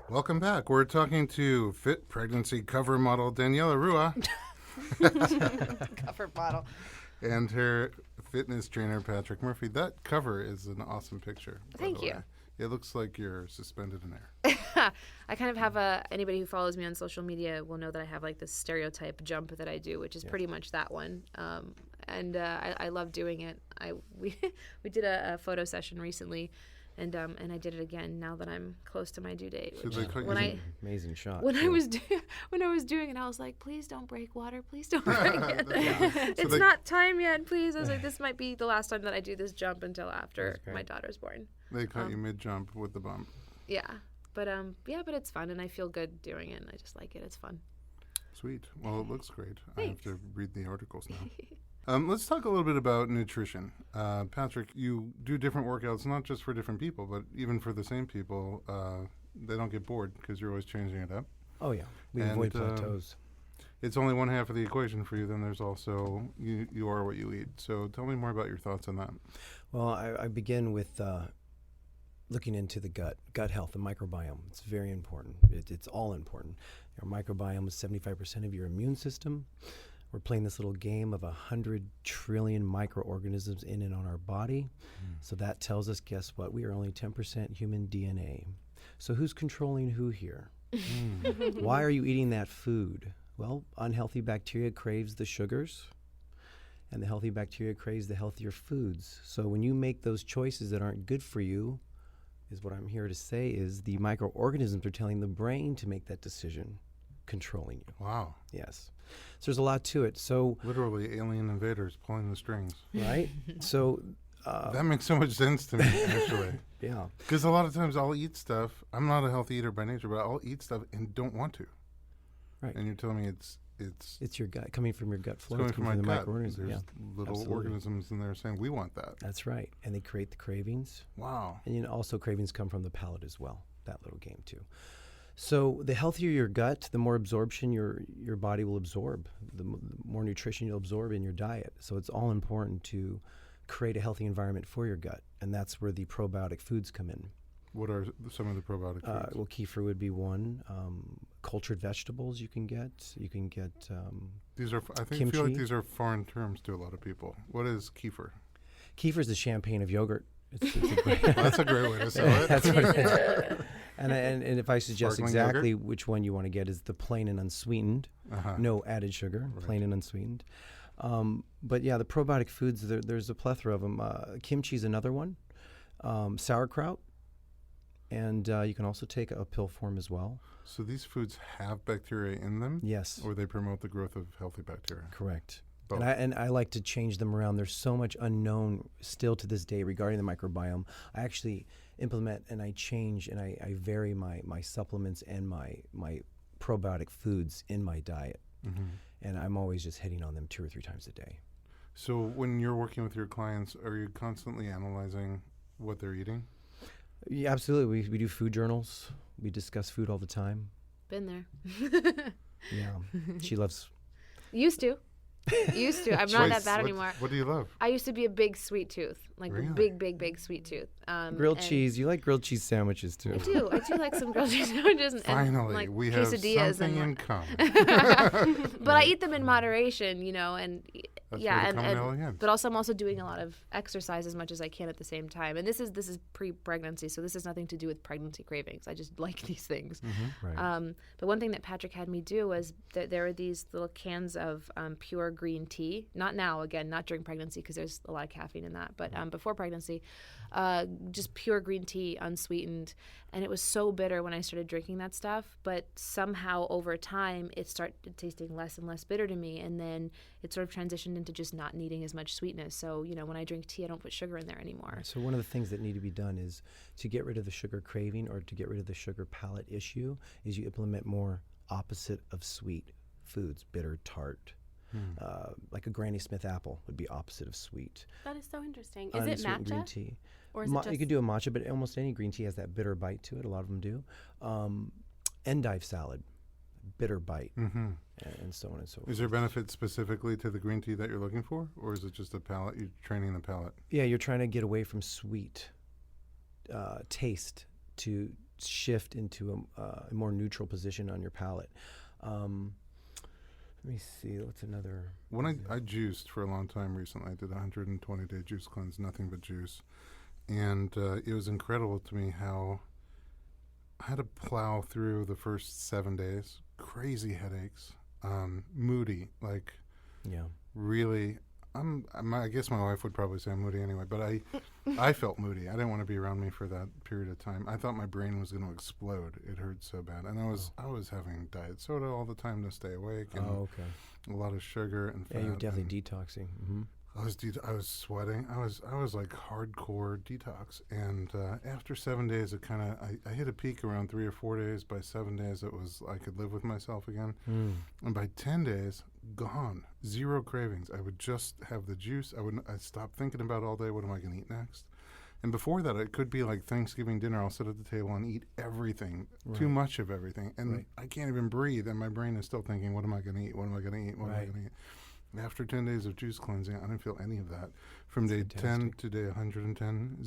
Welcome back. We're talking to fit pregnancy cover model Daniela Ruah Cover bottle. and her fitness trainer Patrick Murphy. That cover is an awesome picture. Thank you. It looks like you're suspended in air. I kind of have anybody who follows me on social media will know that I have like this stereotype jump that I do, which is pretty much that one. I love doing it. We did a photo session recently, and I did it again now that I'm close to my due date. Amazing shot. When I was doing it, I was like, please don't break water. Please don't break it. It's not time yet. Please. I was like, this might be the last time that I do this jump until after my daughter's born. They caught you mid-jump with the bump. Yeah. But it's fun, and I feel good doing it, and I just like it. It's fun. Sweet. Well, it looks great. Thanks. I have to read the articles now. Let's talk a little bit about nutrition. Patrick, you do different workouts, not just for different people, but even for the same people. They don't get bored because you're always changing it up. Oh, yeah. We avoid plateaus. It's only one half of the equation for you. Then there's also you are what you eat. So tell me more about your thoughts on that. Well, I begin with looking into the gut health, the microbiome. It's very important. It's all important. Your microbiome is 75% of your immune system. We're playing this little game of 100 trillion microorganisms in and on our body. So that tells us, guess what? We are only 10% human DNA. So who's controlling who here? Why are you eating that food? Well, unhealthy bacteria craves the sugars, and the healthy bacteria craves the healthier foods. So when you make those choices that aren't good for you, is what I'm here to say is the microorganisms are telling the brain to make that decision, controlling you. Wow. Yes. So there's a lot to it. So literally alien invaders pulling the strings. Right? So that makes so much sense to me, actually. Yeah. Because a lot of times I'll eat stuff. I'm not a healthy eater by nature, but I'll eat stuff and don't want to. Right. And you're telling me it's your gut, coming from your gut flow. coming from my the gut. microorganisms. There's little absolutely. organisms in there saying we want that. That's right. And they create the cravings. Wow. And also cravings come from the palate as well, that little game too. So the healthier your gut, the more absorption your body will absorb, the more nutrition you'll absorb in your diet. So it's all important to create a healthy environment for your gut. And that's where the probiotic foods come in. What are some of the probiotic foods? Well, kefir would be one. Cultured vegetables you can get. You can get These are, I kimchi. feel like these are foreign terms to a lot of people. What is kefir? Kefir is the champagne of yogurt. It's a great Well, that's a great way to say it. That's what it is. And if I suggest Sparkling exactly yogurt? which one you want to get is the plain and unsweetened, no added sugar, plain and unsweetened. But yeah, the probiotic foods, there's a plethora of them. Kimchi is another one. Sauerkraut. And you can also take a pill form as well. So these foods have bacteria in them? Yes. Or they promote the growth of healthy bacteria? Correct. Both. And I like to change them around. There's so much unknown still to this day regarding the microbiome. I actually implement and I change and I vary my supplements and my probiotic foods in my diet. And I'm always just hitting on them 2 or 3 times a day. So when you're working with your clients, are you constantly analyzing what they're eating? Yeah, absolutely. We do food journals. We discuss food all the time. Been there. Yeah. She loves... Used to. I'm not that bad anymore. What do you love? I used to be a big sweet tooth, like Really? a big sweet tooth. Grilled cheese. You like grilled cheese sandwiches too. I do like some grilled cheese sandwiches and Finally, like we have quesadillas something in and common. but I eat them in moderation, and That's yeah, where the common elegance. but also I'm also doing a lot of exercise as much as I can at the same time. And this is pre-pregnancy, so this has nothing to do with pregnancy cravings. I just like these things. Right. But one thing that Patrick had me do was that there are these little cans of pure green tea. Not now, again, not during pregnancy because there's a lot of caffeine in that. But before pregnancy, just pure green tea, unsweetened. And it was so bitter when I started drinking that stuff. But somehow over time, it started tasting less and less bitter to me. And then it sort of transitioned into just not needing as much sweetness. So, when I drink tea, I don't put sugar in there anymore. So one of the things that need to be done is to get rid of the sugar craving or to get rid of the sugar palate issue is you implement more opposite of sweet foods, bitter, tart. Like a Granny Smith apple would be opposite of sweet. That is so interesting. Is it Unsweetened matcha? green tea. Or is it just... You could do a matcha, but almost any green tea has that bitter bite to it. A lot of them do. Endive salad, bitter bite, and so on and so forth. Is there benefit specifically to the green tea that you're looking for, or is it just a palate? You're training the palate? Yeah, you're trying to get away from sweet taste to shift into a more neutral position on your palate. Let me see. What's another? When I juiced for a long time recently, I did a 120-day juice cleanse, nothing but juice. And it was incredible to me how I had to plow through the first 7 days. Crazy headaches, moody, like really. I guess my wife would probably say I'm moody anyway, but I felt moody. I didn't want to be around me for that period of time. I thought my brain was going to explode. It hurt so bad, and I was having diet soda all the time to stay awake, and a lot of sugar and fat. Yeah, you're definitely detoxing. Mm-hmm. I was sweating. I was like hardcore detox, and after 7 days, it kind of I hit a peak around 3 or 4 days. By 7 days, it was I could live with myself again, and by 10 days, gone, zero cravings. I would just have the juice. I'd stop thinking about all day. What am I going to eat next? And before that, it could be like Thanksgiving dinner. I'll sit at the table and eat everything, too much of everything, and I can't even breathe. And my brain is still thinking, what am I going to eat? What am I going to eat? What am I going to eat? After 10 days of juice cleansing, I didn't feel any of that. From day 10 to day 110,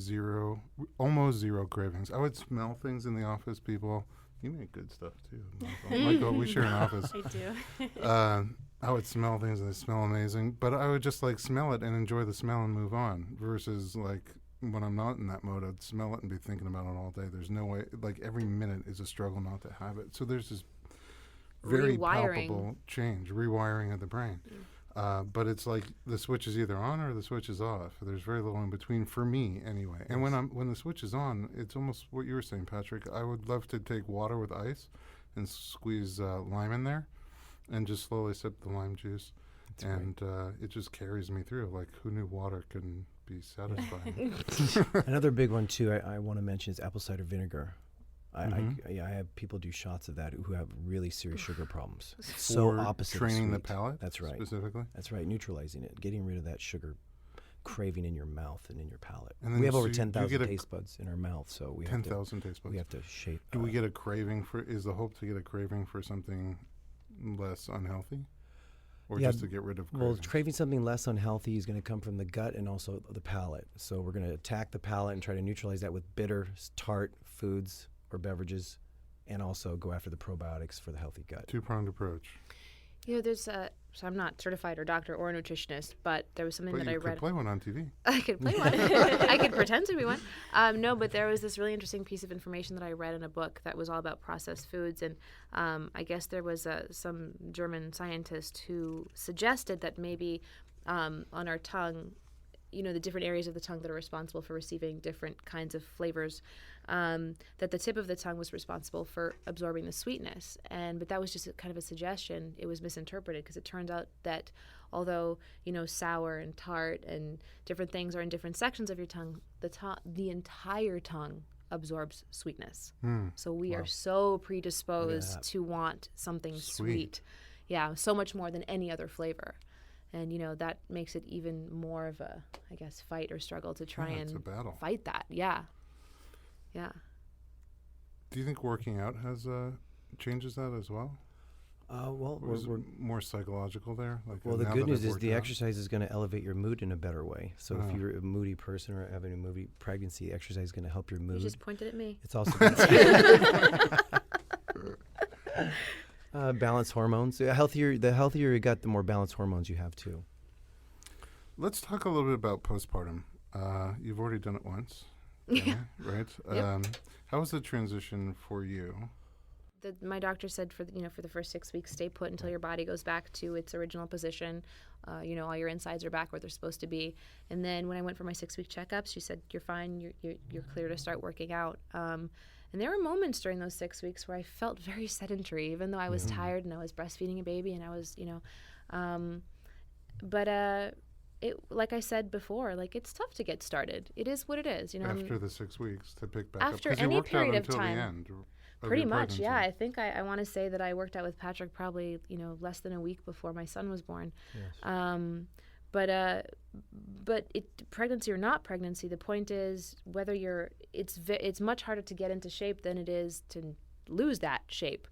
almost zero cravings. I would smell things in the office, people. You make good stuff, too, Mychal. We share an office. I do. I would smell things, and they smell amazing. But I would just, like, smell it and enjoy the smell and move on, versus, like, when I'm not in that mode, I'd smell it and be thinking about it all day. There's no way. Like, every minute is a struggle not to have it. So there's this very palpable change, rewiring of the brain. But it's like the switch is either on or the switch is off. There's very little in between for me, anyway. And when the switch is on, it's almost what you were saying, Patrick. I would love to take water with ice and squeeze lime in there, and just slowly sip the lime juice. It just carries me through. Like, who knew water can be satisfying? Another big one too. I want to mention is apple cider vinegar. I have people do shots of that who have really serious sugar problems. So opposite training of the palate. That's right. Specifically. That's right. Neutralizing it, getting rid of that sugar craving in your mouth and in your palate. And we have over 10,000 taste buds in our mouth, so we 10,000 taste buds. We have to shape. Do we get a craving for? Is the hope to get a craving for something less unhealthy, or just to get rid of cravings? Well, craving something less unhealthy is going to come from the gut and also the palate. So we're going to attack the palate and try to neutralize that with bitter, tart foods or beverages, and also go after the probiotics for the healthy gut. Two-pronged approach. You know, there's so I'm not certified or doctor or nutritionist, but there was something that I read. You could play one on TV. I could play one. I could pretend to be one. No, but there was this really interesting piece of information that I read in a book that was all about processed foods, and I guess there was some German scientist who suggested that maybe on our tongue, you know, the different areas of the tongue that are responsible for receiving different kinds of flavors, that the tip of the tongue was responsible for absorbing the sweetness. But that was just kind of a suggestion. It was misinterpreted because it turns out that although, you know, sour and tart and different things are in different sections of your tongue, the entire tongue absorbs sweetness. So we are so predisposed to want something sweet. Yeah, so much more than any other flavor. And, you know, that makes it even more of a, I guess, fight or struggle to try and fight that. Yeah. Yeah. Do you think working out has changes that as well? We're more psychological there. Like, well, the good news is the exercise is going to elevate your mood in a better way. So if you're a moody person or having a moody pregnancy, exercise is going to help your mood. You just pointed at me. It's also balanced hormones. The healthier you got, the more balanced hormones you have too. Let's talk a little bit about postpartum. You've already done it once, Dani, right? Yep. How was the transition for you? My doctor said for the first 6 weeks, stay put until your body goes back to its original position. All your insides are back where they're supposed to be. And then when I went for my 6-week checkups, she said, "You're fine. You're clear to start working out." And there were moments during those 6 weeks where I felt very sedentary, even though I was tired and I was breastfeeding a baby and I was, it, like I said before, like, it's tough to get started. It is what it is, you know. After the 6 weeks to pick back up. After any period of time. The end pretty much, yeah. I think I want to say that I worked out with Patrick probably, less than a week before my son was born. Yes. But pregnancy or not pregnancy, the point is whether it's much harder to get into shape than it is to lose that shape.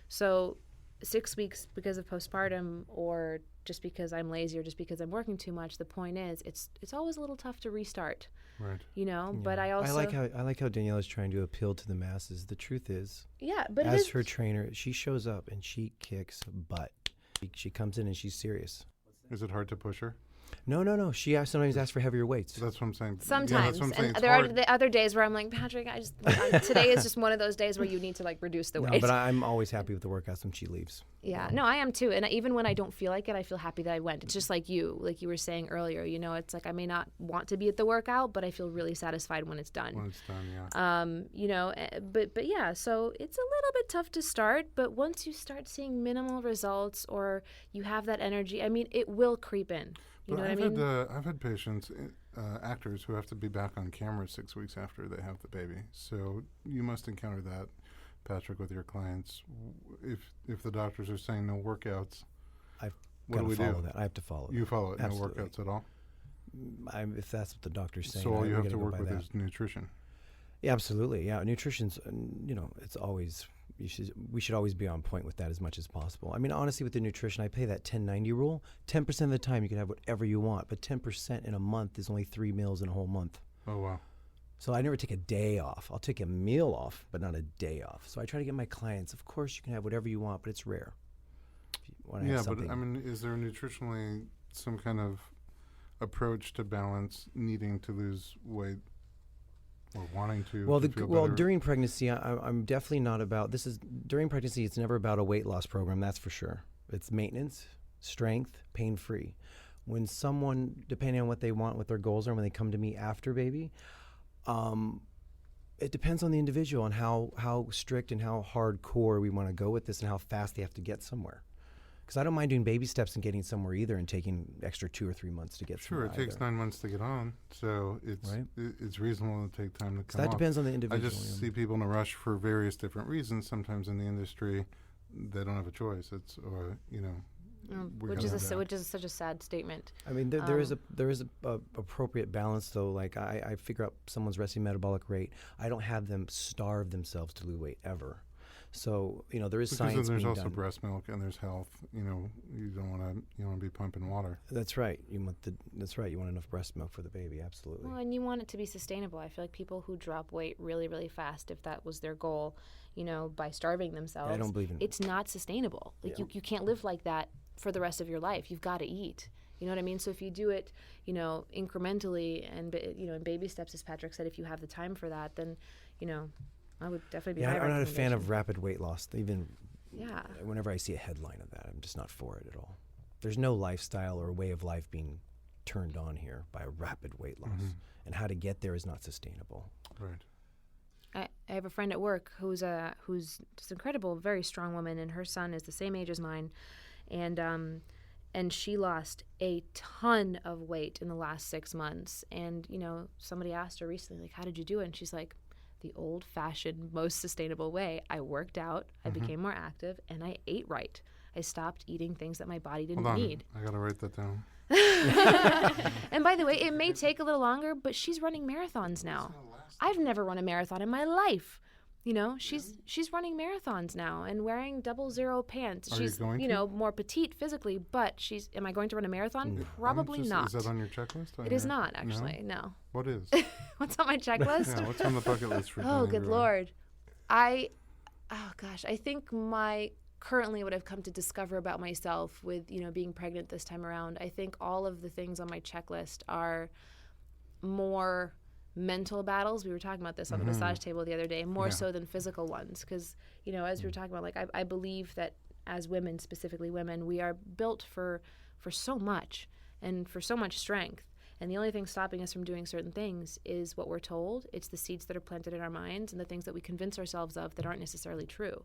So 6 weeks because of postpartum or just because I'm lazy or just because I'm working too much. The point is, it's always a little tough to restart. Right. You know, Yeah. but I also I like how Daniela's trying to appeal to the masses. The truth is, but as her trainer, she shows up and she kicks butt. She comes in and she's serious. Is it hard to push her? No. She sometimes asks for heavier weights. That's what I'm saying. Sometimes, yeah, that's what I'm saying. and It's there are hard. the other days where I'm like, Patrick, today is just one of those days where you need to like reduce the No, weight. but I'm always happy with the workouts when she leaves. Yeah, no, I am too. And even when I don't feel like it, I feel happy that I went. It's just like you were saying earlier, you know, it's like I may not want to be at the workout, but I feel really satisfied when it's done. When it's done, yeah. You know, but yeah, so it's a little bit tough to start, but once you start seeing minimal results or you have that energy, I mean, it will creep in. You know what I mean? I've had patients, actors, who have to be back on camera 6 weeks after they have the baby. So you must encounter that, Patrick, with your clients. If the doctors are saying no workouts, I've what got do to we follow do? that. I have to follow You follow it, Absolutely. no workouts at all? if that's what the doctor's saying. So all you we have gotta to go work by with that. is nutrition. Yeah, absolutely. Yeah, nutrition's, it's always, we should always be on point with that as much as possible. I mean, honestly, with the nutrition, I play that 10-90 rule. 10% of the time you can have whatever you want, but 10% in a month is only 3 meals in a whole month. Oh, wow. So I never take a day off. I'll take a meal off, but not a day off. So I try to get my clients, of course you can have whatever you want, but it's rare. If you wanna have Yeah, but something- I mean, is there nutritionally some kind of approach to balance needing to lose weight or wanting to? Well, to feel better? during pregnancy, I'm definitely not about, during pregnancy, it's never about a weight loss program, that's for sure. It's maintenance, strength, pain-free. When someone, depending on what they want, what their goals are, when they come to me after baby, it depends on the individual and how strict and how hardcore we want to go with this and how fast they have to get somewhere. Because I don't mind doing baby steps and getting somewhere either and taking extra 2 or 3 months to get Sure, somewhere it takes either. 9 months to get on, so Right. it's reasonable to take time to So come that off. depends on the I individual. just see people in a rush for various different reasons. Sometimes in the industry, they don't have a choice. It's or we're which gonna is have which is such a sad statement. I mean, there is a appropriate balance though. Like I figure out someone's resting metabolic rate. I don't have them starve themselves to lose weight ever. So there is because science then there's being also done. breast milk and there's health. You don't want to be pumping water. That's right. That's right. You want enough breast milk for the baby. Absolutely. Well, and you want it to be sustainable. I feel like people who drop weight really, really fast, if that was their goal, by starving themselves, I don't believe in it. it's not sustainable. Like Yeah. you can't live like that for the rest of your life. You've got to eat. You know what I mean? So if you do it, incrementally and in baby steps, as Patrick said, if you have the time for that, then, I would definitely be. Yeah, my I'm not a fan of recommendation. rapid weight loss. Even Yeah. whenever I see a headline of that, I'm just not for it at all. There's no lifestyle or way of life being turned on here by a rapid weight loss, and how to get there is not sustainable. Right. I have a friend at work who's just incredible, very strong woman, and her son is the same age as mine, and she lost a ton of weight in the last 6 months. And somebody asked her recently, like, how did you do it? And she's like, the old-fashioned, most sustainable way. I worked out, I became more active, and I ate right. I stopped eating things that my body didn't Hold on. need. I gotta write that down. And by the way, it may take a little longer, but she's running marathons now. I've never run a marathon in my life. She's running marathons now and wearing 00 pants. Are She's you going to? more petite physically, but am I going to run a marathon? Probably not. Is that on your checklist? It is not, actually. No. What is? What's on my checklist? Yeah, what's on the bucket list for Oh, Dani good Ruah? Lord. I think currently what I've come to discover about myself with, being pregnant this time around, I think all of the things on my checklist are more mental battles. We were talking about this on the massage table the other day, more so than physical ones. Because, as we were talking about, like, I believe that as women, specifically women, we are built for so much and for so much strength. And the only thing stopping us from doing certain things is what we're told. It's the seeds that are planted in our minds and the things that we convince ourselves of that aren't necessarily true.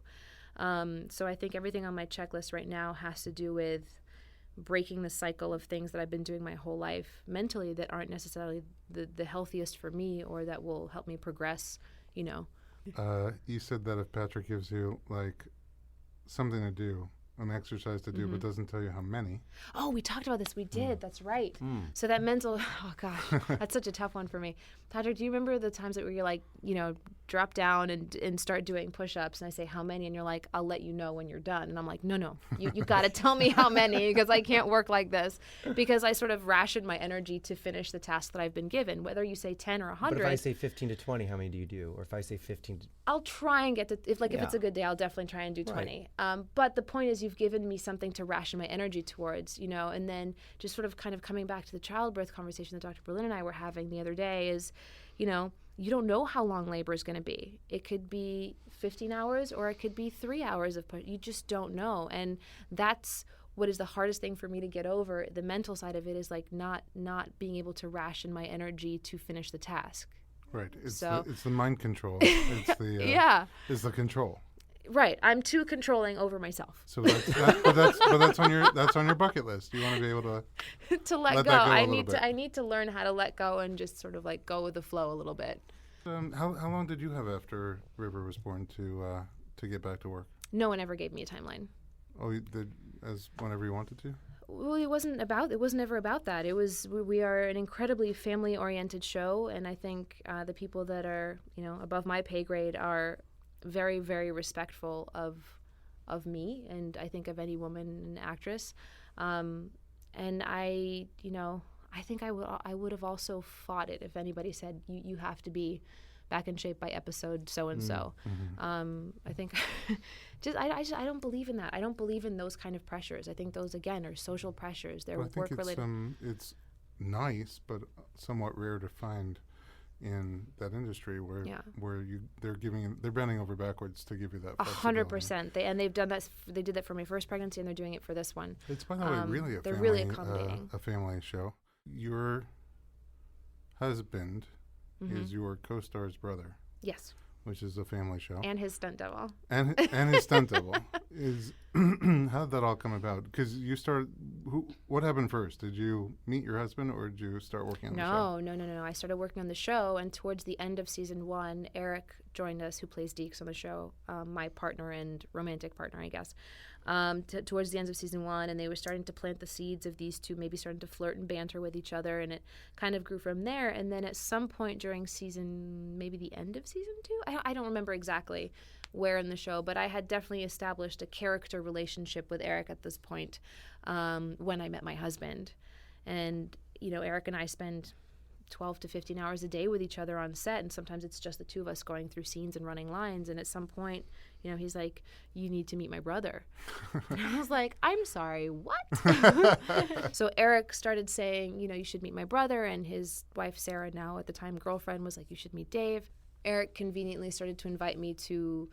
So I think everything on my checklist right now has to do with breaking the cycle of things that I've been doing my whole life mentally that aren't necessarily the healthiest for me or that will help me progress, You said that if Patrick gives you like something to do, an exercise to do, but doesn't tell you how many. Oh, we talked about this. We did. That's right. So that mental, oh gosh, that's such a tough one for me. Patrick, do you remember the times that where you're like, drop down and start doing push-ups, and I say, how many? And you're like, I'll let you know when you're done. And I'm like, no, you got to tell me how many, because I can't work like this, because I sort of ration my energy to finish the task that I've been given, whether you say 10 or 100. But if I say 15 to 20, how many do you do? Or if I say 15 to... I'll try and get to, if it's a good day, I'll definitely try and do 20. Right. But the point is, you've given me something to ration my energy towards, and then just sort of kind of coming back to the childbirth conversation that Dr. Berlin and I were having the other day is, you don't know how long labor is going to be. It could be 15 hours or it could be 3 hours of push. You just don't know. And that's what is the hardest thing for me to get over. The mental side of it is like not being able to ration my energy to finish the task. Right. It's the mind control. It's the It's the control. Right. I'm too controlling over myself. So that's on your bucket list. You want to be able to to let go. I need to learn how to let go and just sort of like go with the flow a little bit. How long did you have after River was born to get back to work? No one ever gave me a timeline. Oh, you did, as whenever you wanted to? Well, it was never about that. It was, we are an incredibly family-oriented show, and I think the people that are, above my pay grade are very, very respectful of me, and I think of any woman and actress. And I think I would have also fought it if anybody said you have to be back in shape by episode so and so. I think I don't believe in that. I don't believe in those kind of pressures. I think those again are social pressures. They're work related. It's nice, but somewhat rare to find in that industry where they're bending over backwards to give you that 100%. They've done that. They did that for my first pregnancy, and they're doing it for this one. It's, by the way, really really accommodating. A family show. Your husband is your co-star's brother. Yes. Which is a family show. And his stunt double. And his stunt double. How did that all come about? Because you started, what happened first? Did you meet your husband or did you start working on the show? No. I started working on the show, and towards the end of season 1, Eric joined us, who plays Deeks on the show, my partner and romantic partner, I guess, towards the end of season 1, and they were starting to plant the seeds of these two maybe starting to flirt and banter with each other, and it kind of grew from there. And then at some point during maybe the end of season 2, I don't remember exactly where in the show, but I had definitely established a character relationship with Eric at this point when I met my husband. And, Eric and I spend 12 to 15 hours a day with each other on set, and sometimes it's just the two of us going through scenes and running lines. And at some point, he's like, you need to meet my brother. And I was like, I'm sorry, what? So Eric started saying, you should meet my brother, and his wife Sarah, now at the time girlfriend, was like, you should meet Dave. Eric conveniently started to invite me to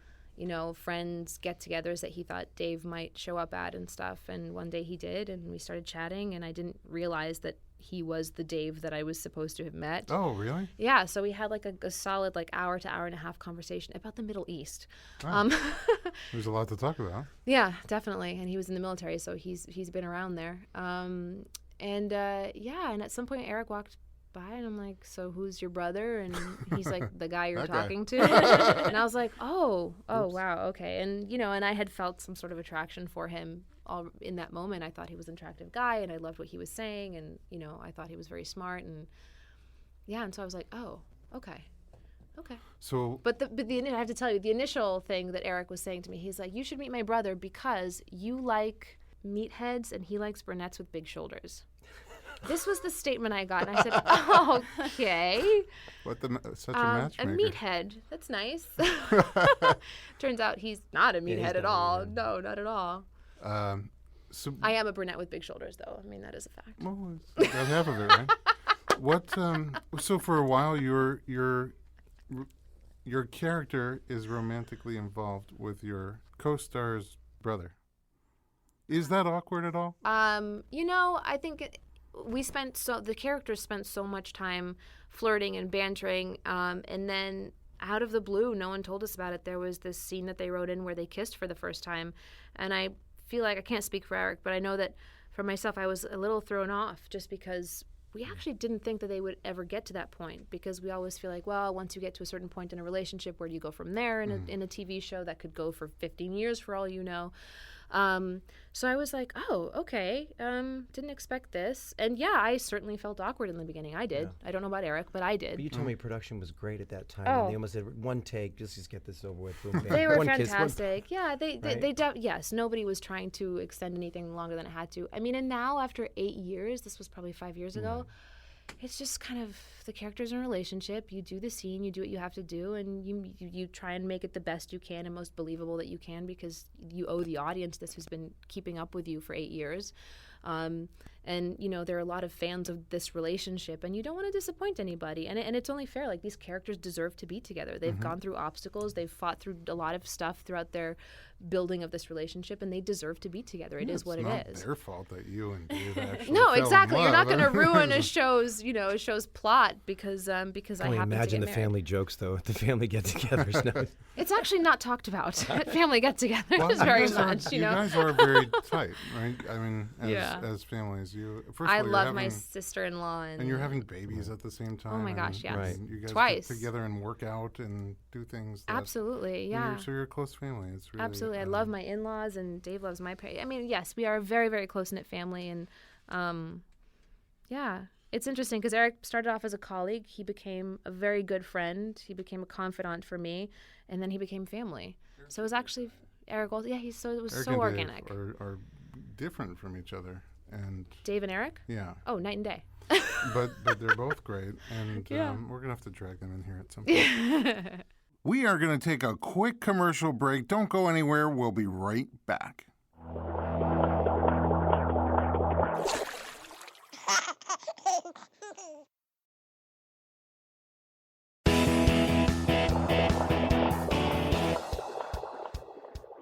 friends get-togethers that he thought Dave might show up at and stuff. And one day he did, and we started chatting, and I didn't realize that he was the Dave that I was supposed to have met. Oh, really? Yeah, so we had like a solid hour to hour and a half conversation about the Middle East. Wow. There's a lot to talk about. Yeah, definitely. And he was in the military, so he's been around there. And at some point Eric walked by, and I'm like, so who's your brother? And he's like, the guy you're talking to. And I was like, oh, wow, okay. And and I had felt some sort of attraction for him all in that moment. I thought he was an attractive guy, and I loved what he was saying, and I thought he was very smart, and and so I was like, oh, okay. So, but I have to tell you, the initial thing that Eric was saying to me, he's like, you should meet my brother because you like meatheads and he likes brunettes with big shoulders. This was the statement I got, and I said, oh, okay. Such a matchmaker. A meathead. That's nice. Turns out he's not a meathead at all. No, not at all. So I am a brunette with big shoulders, though. I mean, that is a fact. Well, that's half of it, right? What? So for a while, your character is romantically involved with your co-star's brother. Is that awkward at all? I think the characters spent so much time flirting and bantering, and then out of the blue, no one told us about it. There was this scene that they wrote in where they kissed for the first time, and I feel like, I can't speak for Eric, but I know that for myself, I was a little thrown off just because we actually didn't think that they would ever get to that point, because we always feel like, well, once you get to a certain point in a relationship, where do you go from there in a TV show that could go for 15 years for all you know? So I was like, oh, okay, didn't expect this. And yeah, I certainly felt awkward in the beginning. I did. Yeah. I don't know about Eric, but I did. But you told me production was great at that time. Oh. And they almost said one take, just get this over with. Boom, bam. They were One kiss, one- fantastic. Yeah, yes, nobody was trying to extend anything longer than it had to. I mean, and now after 8 years, this was probably 5 years ago, it's just kind of the characters in a relationship. You do the scene, you do what you have to do, and you try and make it the best you can and most believable that you can, because you owe the audience this, who's been keeping up with you for 8 years. And there are a lot of fans of this relationship, and you don't want to disappoint anybody. And it's only fair. Like, these characters deserve to be together. They've gone through obstacles. They've fought through a lot of stuff throughout their building of this relationship, and they deserve to be together. It is what it is. It's not their fault that you and Dave actually No, fell in exactly. You're not love. going to ruin a show's plot because I Can we happen to imagine get the married. family jokes, though, at the family get-togethers now? It's actually not talked about at family get-togethers Well, very you guys are- much. You guys are very tight, right? I mean, Yeah. as families, first of I all, you're love my having- sister-in-law, and you're having babies at the same time. my gosh, yes. Right. You guys Twice. get together and work out and do things. That, absolutely, yeah. So you're a close family. It's really Absolutely. I love my in-laws, and Dave loves my parents. I mean, yes, we are a very, very close-knit family. And, yeah, it's interesting because Eric started off as a colleague. He became a very good friend. He became a confidant for me. And then he became family. So it was actually Eric also. Yeah, it was Eric so and Dave organic. are different from each other. And Dave and Eric? yeah, Oh, night and day. but they're both great. And Yeah. we're going to have to drag them in here at some point. We are going to take a quick commercial break. Don't go anywhere. We'll be right back.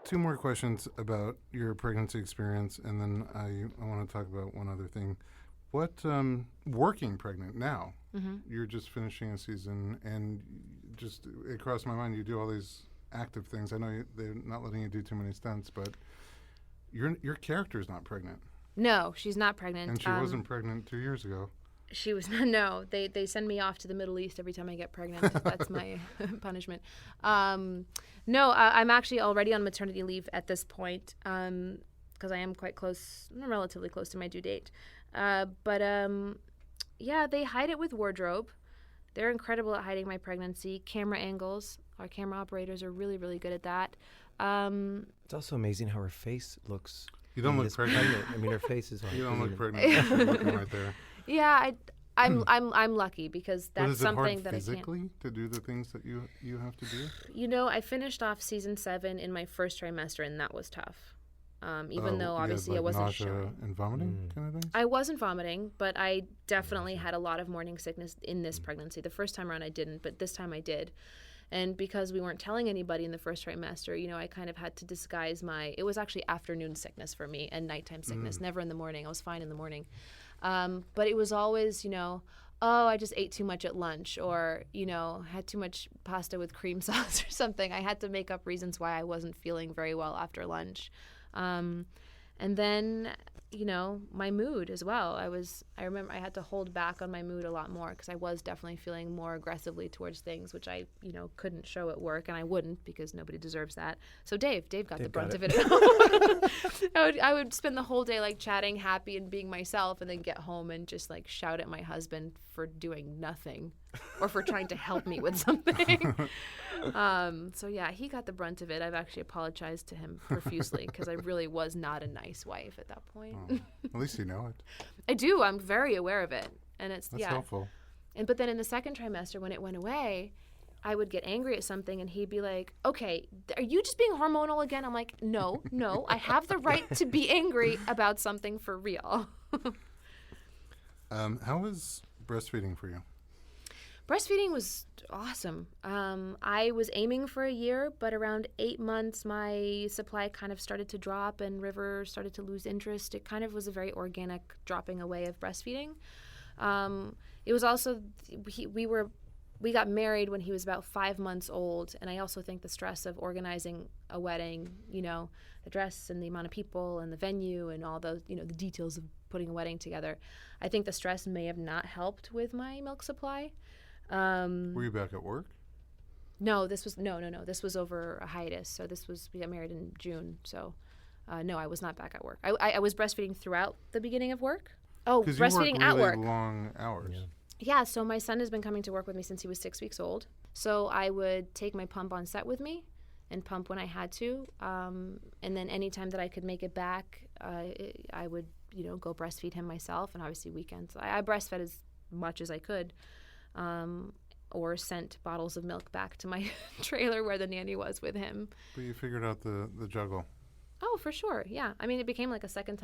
Two more questions about your pregnancy experience, and then I want to talk about one other thing. What, working pregnant now, you're just finishing a season, and just, it crossed my mind, you do all these active things. I know they're not letting you do too many stunts, but your character's not pregnant. No, she's not pregnant. And she wasn't pregnant 2 years ago. She was no. They send me off to the Middle East every time I get pregnant. That's my punishment. No, I'm actually already on maternity leave at this point because I am quite close, relatively close to my due date. But yeah, they hide it with wardrobe. They're incredible at hiding my pregnancy. Camera angles. Our camera operators are really, really good at that. It's also amazing how her face looks. You don't in look this pregnant. I mean, her face is like... You don't look pregnant. You're looking right there. Yeah, I'm lucky because But that's is it something hard that I can't. physically to do the things that you have to do? I finished off season 7 in my first trimester, and that was tough. Even though You had, obviously like, I wasn't nausea showing. and vomiting kind of things? I wasn't vomiting, but I definitely had a lot of morning sickness in this pregnancy. The first time around I didn't, but this time I did. And because we weren't telling anybody in the first trimester, I kind of had to disguise it was actually afternoon sickness for me and nighttime sickness, never in the morning. I was fine in the morning. But it was always, oh, I just ate too much at lunch, or, had too much pasta with cream sauce or something. I had to make up reasons why I wasn't feeling very well after lunch. And then, my mood as well. I remember I had to hold back on my mood a lot more because I was definitely feeling more aggressively towards things, which I, couldn't show at work, and I wouldn't because nobody deserves that. So Dave got the brunt of it. I would spend the whole day chatting, happy and being myself, and then get home and just shout at my husband for doing nothing or for trying to help me with something. So yeah, he got the brunt of it. I've actually apologized to him profusely because I really was not a nice wife at that point. Oh, at least you know it. I do. I'm very aware of it, and it's That's helpful. But then in the second trimester, when it went away, I would get angry at something, and he'd be like, "Okay, are you just being hormonal again?" I'm like, "No, I have the right to be angry about something for real." How was breastfeeding for you? Breastfeeding was awesome. I was aiming for a year, but around 8 months, my supply kind of started to drop and River started to lose interest. It kind of was a very organic dropping away of breastfeeding. It was also, we got married when he was about 5 months old, and I also think the stress of organizing a wedding, the dress and the amount of people and the venue and all those, the details of putting a wedding together, I think the stress may have not helped with my milk supply. Were you back at work? No, this was This was over a hiatus. So we got married in June. So No, I was not back at work. I was breastfeeding throughout the beginning of work. Oh, 'Cause you breastfeeding work at really work. long hours. Yeah. Yeah, so my son has been coming to work with me since he was 6 weeks old. So I would take my pump on set with me and pump when I had to. And then anytime that I could make it back, I would, go breastfeed him myself. And obviously weekends. I breastfed as much as I could, or sent bottles of milk back to my trailer where the nanny was with him. But you figured out the juggle. Oh, for sure. Yeah. I mean, it became like a second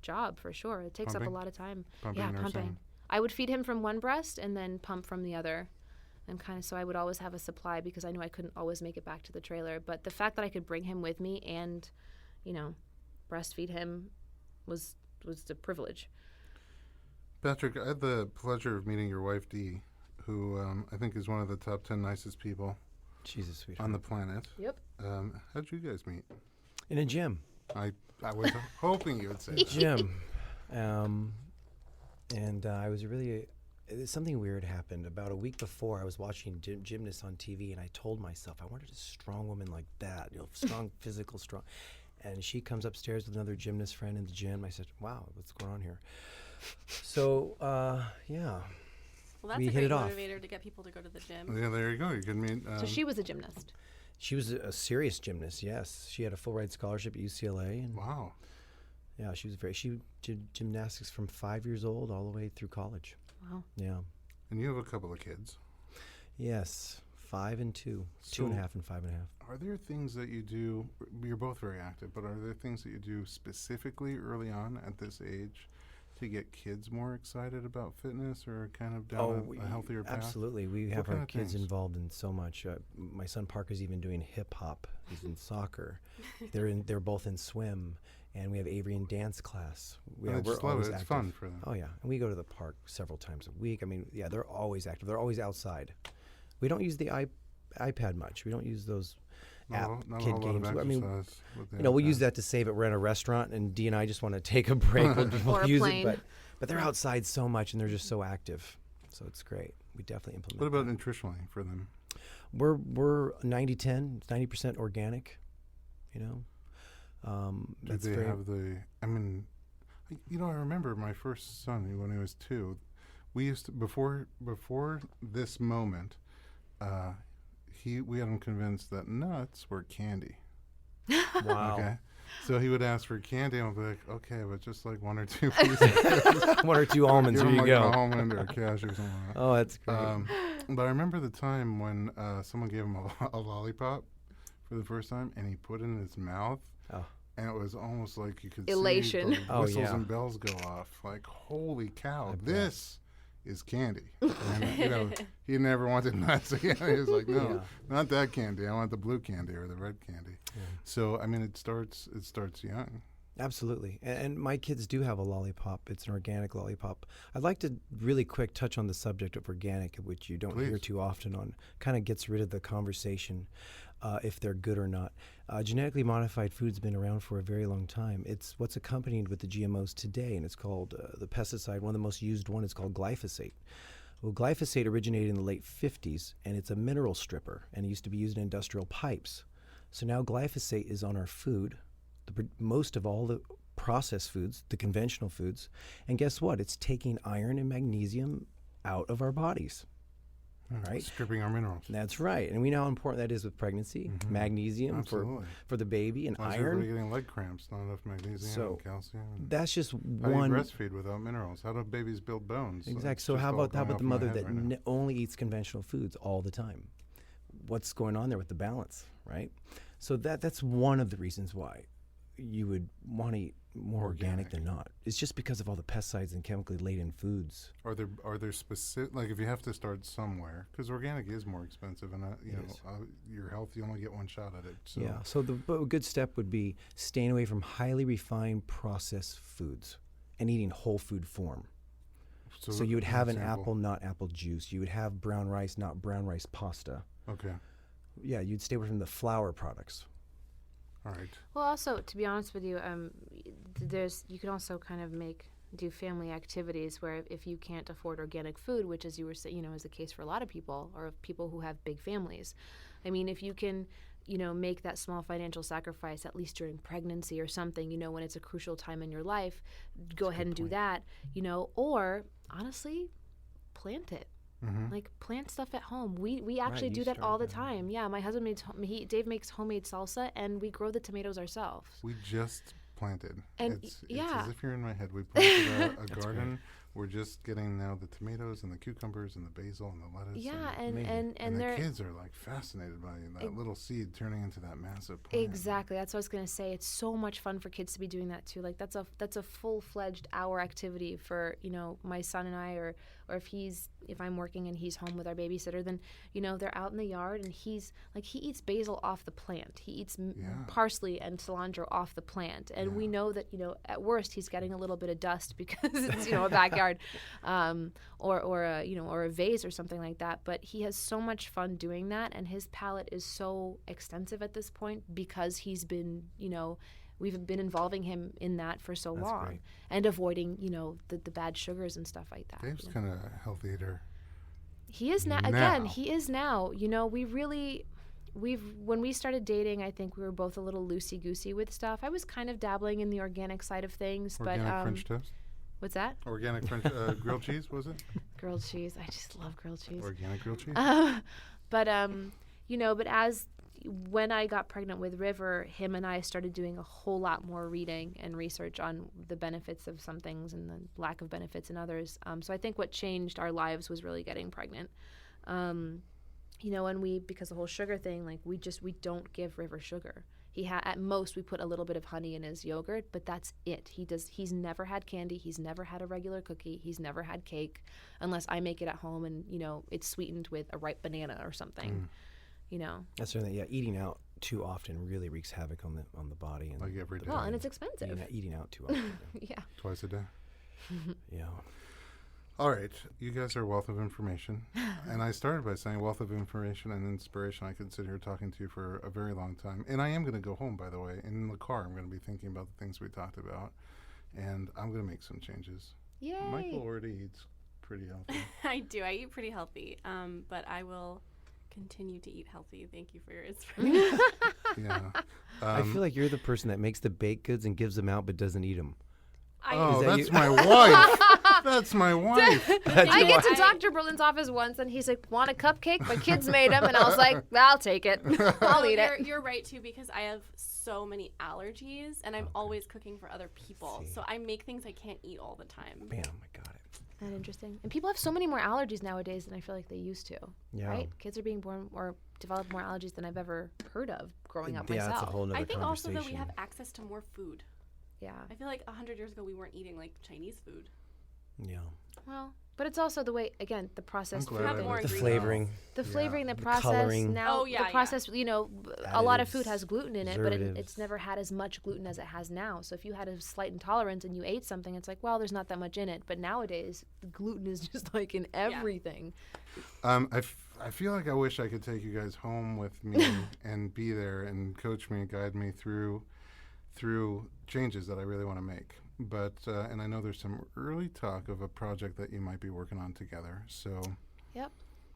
job for sure. It takes up Pumping? a lot of time. Pumping, Yeah, nursing. pumping. I would feed him from one breast and then pump from the other. And kind of, so I would always have a supply because I knew I couldn't always make it back to the trailer. But the fact that I could bring him with me and, breastfeed him was a privilege. Patrick, I had the pleasure of meeting your wife, Dee, who I think is one of the top 10 nicest people She's a sweetheart. on the planet. Yep. How'd you guys meet? In a gym. I was hoping you would say that. Gym. And I was really, something weird happened. About a week before, I was watching gymnasts on TV, and I told myself, I wanted a strong woman like that, strong, physical, strong. And she comes upstairs with another gymnast friend in the gym. I said, wow, what's going on here? So, yeah. Well, that's We a hit great it off. motivator to get people to go to the gym. Yeah, there you go. You can meet. So she was a gymnast. She was a serious gymnast, yes. She had a full ride scholarship at UCLA. And Wow. yeah, she did gymnastics from 5 years old all the way through college. Wow. Yeah. And you have a couple of kids. Yes, 5 and 2, So 2.5 and 5.5. Are there things that you do? You're both very active, but are there things that you do specifically early on at this age to get kids more excited about fitness or kind of down a healthier path? Absolutely. We What have kind our of kids things? involved in so much. My son Parker's even doing hip hop. He's in soccer. They're both in swim, and we have Avery in dance class. And I just love it. It's fun for them. Oh yeah, and we go to the park several times a week. I mean, yeah, they're always active. They're always outside. We don't use the iPad much. We don't use those Not a kid whole lot games. of I mean, exercise with the we'll use iPad. that to save it. We're in a restaurant, and Dee and I just want to take a break. We'll Or a use plane. it, but they're outside so much, and they're just so active. So it's great. We definitely implement. What about that. nutritionally for them? We're 90-10, 90% organic. Do That's they very have the? I mean, I remember my first son when he was 2. We used to before this moment. We had him convinced that nuts were candy. wow. Okay, so he would ask for candy, and I'd be like, okay, but just like 1 or 2 pieces. 1 or 2 almonds. Give Here him you like go. an almond or a cashew or something like that. Oh, that's great. But I remember the time when someone gave him a lollipop for the first time, and he put it in his mouth, Oh. and it was almost like you could Elation. see the Oh, whistles yeah. and bells go off. Like, holy cow, I bet. this is candy. And, he never wanted nuts again. He was like, no, Yeah. not that candy. I want the blue candy or the red candy. Yeah. So, I mean, it starts young. Absolutely. And my kids do have a lollipop. It's an organic lollipop. I'd like to really quick touch on the subject of organic, which you don't hear Please. too often on. Kind of gets rid of the conversation if they're good or not. Genetically modified food's been around for a very long time. It's what's accompanied with the GMOs today, and it's called the pesticide. One of the most used one is called glyphosate. Well, glyphosate originated in the late 50s, and it's a mineral stripper, and it used to be used in industrial pipes. So now glyphosate is on our food, most of all the processed foods, the conventional foods, and guess what? It's taking iron and magnesium out of our bodies. Right? Stripping our minerals. That's right, and we know how important that is with pregnancy. Magnesium Absolutely. for the baby, and Why is everybody iron. getting leg cramps? Not enough magnesium So, and calcium. And That's just how one. do you breastfeed without minerals? How do babies build bones? Exactly. It's So just how all about going the off my mother head that right now. only eats conventional foods all the time? What's going on there with the balance, right? So that's one of the reasons why you would want to eat more organic than not. It's just because of all the pesticides and chemically laden foods. Are there specific, like, if you have to start somewhere, because organic is more expensive, and your health, you only get one shot at it. So Yeah. So a good step would be staying away from highly refined processed foods and eating whole food form. So you would have an example. apple, not apple juice. You would have brown rice, not brown rice pasta. Okay. Yeah, you'd stay away from the flour products. All right. Well, also, to be honest with you, you can also kind of do family activities where if you can't afford organic food, which, as you were saying, is the case for a lot of people, or people who have big families. I mean, if you can make that small financial sacrifice, at least during pregnancy or something, when it's a crucial time in your life, go ahead and do that, or honestly, plant it. Like plant stuff at home. We actually do that all the time. Yeah, my husband Dave makes homemade salsa, and we grow the tomatoes ourselves. We just planted. And it's as if you're in my head. We planted a garden. Great. We're just getting now the tomatoes and the cucumbers and the basil and the lettuce. Yeah, and the kids are like fascinated by that little seed turning into that massive plant. Exactly. That's what I was gonna say. It's so much fun for kids to be doing that too. Like that's a full-fledged hour activity for my son and I, or if I'm working and he's home with our babysitter, then they're out in the yard and he eats basil off the plant. He eats parsley and cilantro off the plant, and we know that at worst he's getting a little bit of dust because it's a backyard, or a vase or something like that. But he has so much fun doing that, and his palate is so extensive at this point because he's been we've been involving him in that for so long. Great. And avoiding, the bad sugars and stuff like that. Dave's kind of a healthy eater. He is now. Again, he is now. When we started dating, I think we were both a little loosey-goosey with stuff. I was kind of dabbling in the organic side of things. Organic French toast? What's that? Organic French grilled cheese, was it? Grilled cheese. I just love grilled cheese. Organic grilled cheese? But when I got pregnant with River, him and I started doing a whole lot more reading and research on the benefits of some things and the lack of benefits in others. So I think what changed our lives was really getting pregnant. And because the whole sugar thing, like we don't give River sugar. At most we put a little bit of honey in his yogurt, but that's it. He's never had candy. He's never had a regular cookie. He's never had cake unless I make it at home and, it's sweetened with a ripe banana or something. That's certainly, eating out too often really wreaks havoc on the body. And like every day. Well, and it's expensive. Eating out too often. Yeah. Twice a day. Yeah. All right. You guys are a wealth of information. And I started by saying wealth of information and inspiration. I could sit here talking to you for a very long time. And I am going to go home, by the way. In the car, I'm going to be thinking about the things we talked about. And I'm going to make some changes. Yay. Michael already eats pretty healthy. I do. I eat pretty healthy. But I will continue to eat healthy. Thank you for your inspiration. Yeah. I feel like you're the person that makes the baked goods and gives them out but doesn't eat them. That's my wife. That's my wife. I get to Dr. Berlin's office once, and he's like, "Want a cupcake? My kids made them," and I was like, "I'll take it. I'll eat it." You're right too, because I have so many allergies, and I'm always cooking for other people, so I make things I can't eat all the time. Bam! I got it. Isn't that interesting? And people have so many more allergies nowadays than I feel like they used to. Yeah. Right? Kids are being born or develop more allergies than I've ever heard of growing up myself. Yeah, that's a whole nother I think conversation. also that we have access to more food. Yeah. I feel like 100 years ago we weren't eating like Chinese food. Yeah. Well, but it's also the way, again, the processed food. The flavoring. The flavoring, the The process. coloring. Now, the process, a lot of food has gluten in it, but preservatives. it's never had as much gluten as it has now. So if you had a slight intolerance and you ate something, it's like, well, there's not that much in it. But nowadays, gluten is just like in everything. I feel like I wish I could take you guys home with me and be there and coach me and guide me through changes that I really want to make. But and I know there's some early talk of a project that you might be working on together. So Yep.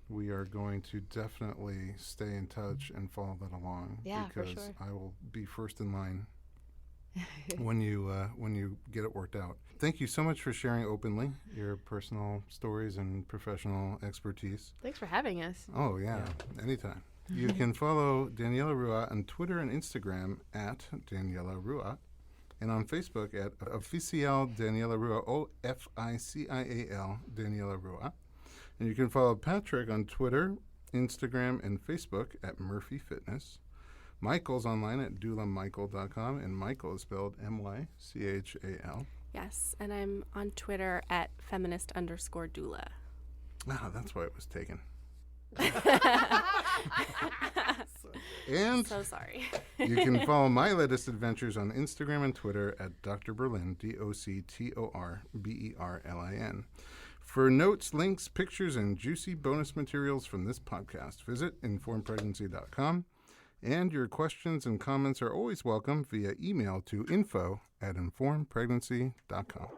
we are going to definitely stay in touch and follow that along. Yeah, for because sure. I will be first in line when you get it worked out. Thank you so much for sharing openly your personal stories and professional expertise. Thanks for having us. Oh, yeah. Anytime. You can follow Daniela Ruah on Twitter and Instagram at Daniela Ruah, and on Facebook at Oficial Daniela Ruah, OFICIAL Daniela Ruah. And you can follow Patrick on Twitter, Instagram, and Facebook at Murphy Fitness. Mychal's online at doulamychal.com, and Mychal is spelled M-Y-C-H-A-L. Yes, and I'm on Twitter at feminist_doula. Ah, that's why it was taken. And So sorry. you can follow my latest adventures on Instagram and Twitter at Dr. Berlin, DoctorBerlin. For notes, links, pictures, and juicy bonus materials from this podcast, visit informedpregnancy.com. And your questions and comments are always welcome via email to info@informedpregnancy.com.